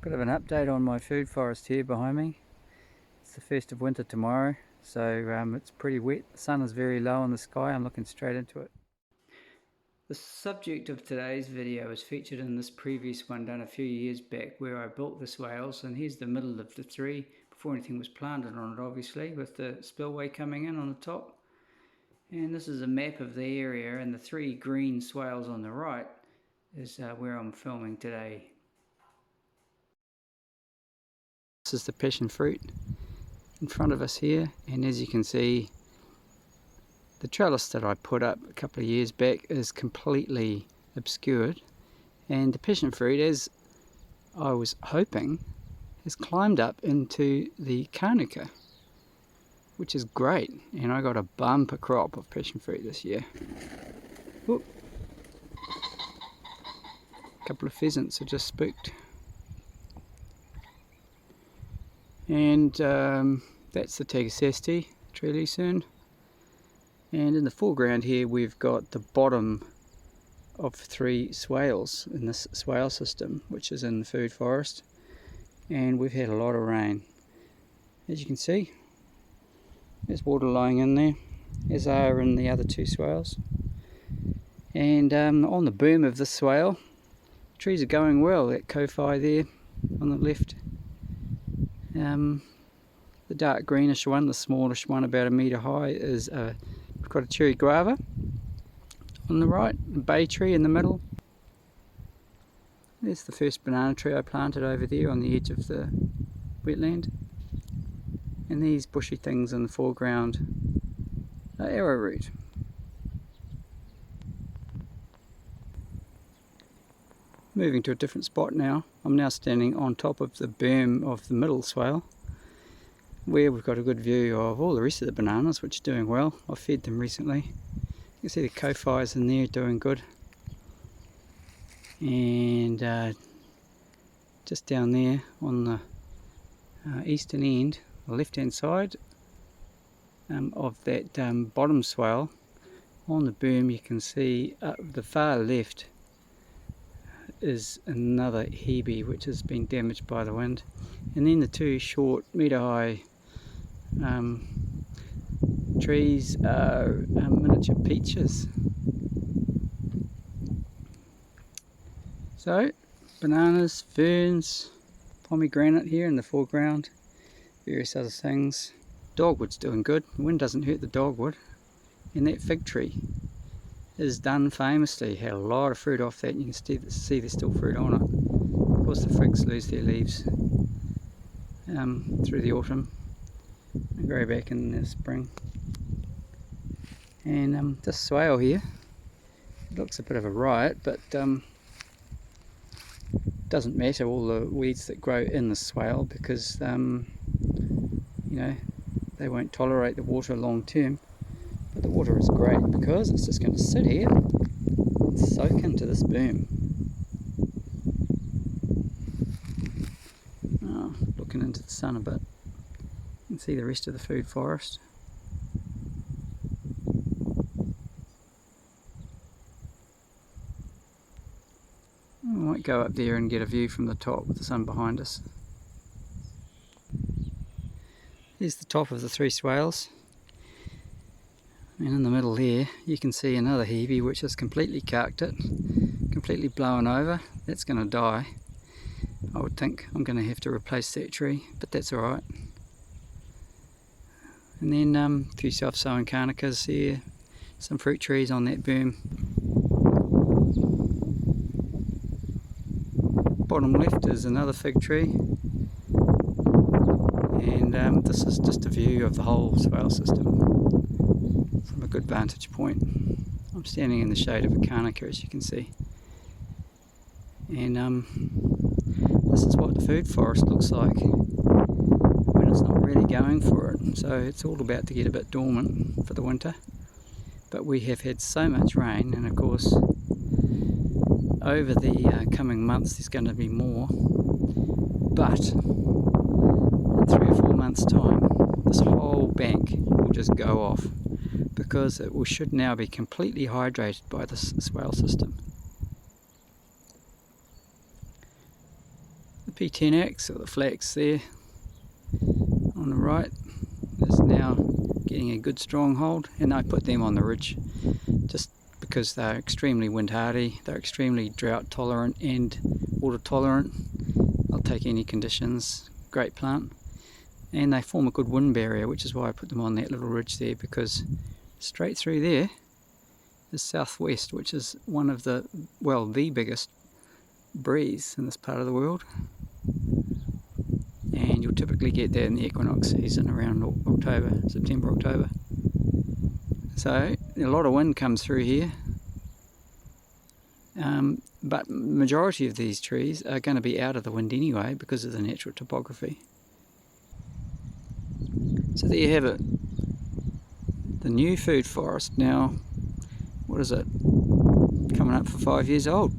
Bit of an update on my food forest here behind me. It's the first of winter tomorrow, so it's pretty wet. The sun is very low in the sky. I'm looking straight into it. The subject of today's video is featured in this previous one done a few years back where I built the swales, and here's the middle of the tree before anything was planted on it, obviously, with the spillway coming in on the top. And this is a map of the area, and the three green swales on the right is where I'm filming today. This is the passion fruit in front of us here, and as you can see, the trellis that I put up a couple of years back is completely obscured, and the passion fruit, as I was hoping, has climbed up into the Kānuka, which is great, and I got a bumper crop of passion fruit this year. Oop. A couple of pheasants are just spooked. And that's the Tagasasti tree lucerne. And in the foreground here we've got the bottom of three swales in this swale system, which is in the food forest, and we've had a lot of rain. As you can see, there's water lying in there, as are in the other two swales. And on the berm of this swale, trees are going well. That Kofi there on the left, the dark greenish one, the smallish one about 1 metre high, is we've got a cherry guava on the right, a bay tree in the middle. There's the first banana tree I planted over there on the edge of the wetland, and these bushy things in the foreground are arrowroot. Moving to a different spot now. I'm now standing on top of the berm of the middle swale, where we've got a good view of all the rest of the bananas, which are doing well. I've fed them recently. You can see the Kofis in there doing good. And just down there on the eastern end, the left hand side of that bottom swale, on the berm you can see up the far left is another hebe which has been damaged by the wind, and then the two short metre high trees are miniature peaches. So bananas, ferns, pomegranate here in the foreground, various other things. Dogwood's doing good. The wind doesn't hurt the dogwood, and that fig tree is done famously. Had a lot of fruit off that, and you can see there's still fruit on it. Of course the figs lose their leaves through the autumn and grow back in the spring. And this swale here, it looks a bit of a riot, but doesn't matter all the weeds that grow in the swale, because you know, they won't tolerate the water long term. But the water is great because it's just going to sit here and soak into this berm. Oh, looking into the sun a bit, you can see the rest of the food forest. I might go up there and get a view from the top with the sun behind us. Here's the top of the three swales. And in the middle here you can see another hebe which has completely carked it, completely blown over. That's going to die, I would think. I'm going to have to replace that tree, but that's alright. And then a few self-sowing Kānukas here, some fruit trees on that berm. Bottom left is another fig tree, and this is just a view of the whole swale system from a good vantage point. I'm standing in the shade of a Kānuka, as you can see, and this is what the food forest looks like when it's not really going for it. So it's all about to get a bit dormant for the winter, but we have had so much rain, and of course over the coming months there's going to be more, but in 3 or 4 months time this whole bank will just go off, because it should now be completely hydrated by this swale system. P10X, or the flax there on the right, is now getting a good strong hold, and I put them on the ridge just because they're extremely wind hardy, they're extremely drought tolerant and water tolerant. They'll take any conditions, great plant, and they form a good wind barrier, which is why I put them on that little ridge there, because straight through there is southwest, which is one of the, well, the biggest breeze in this part of the world, and you'll typically get that in the equinox season around October, September, October. So a lot of wind comes through here, but majority of these trees are going to be out of the wind anyway because of the natural topography. So there you have it, the new food forest. Now, what is it, coming up for 5 years old.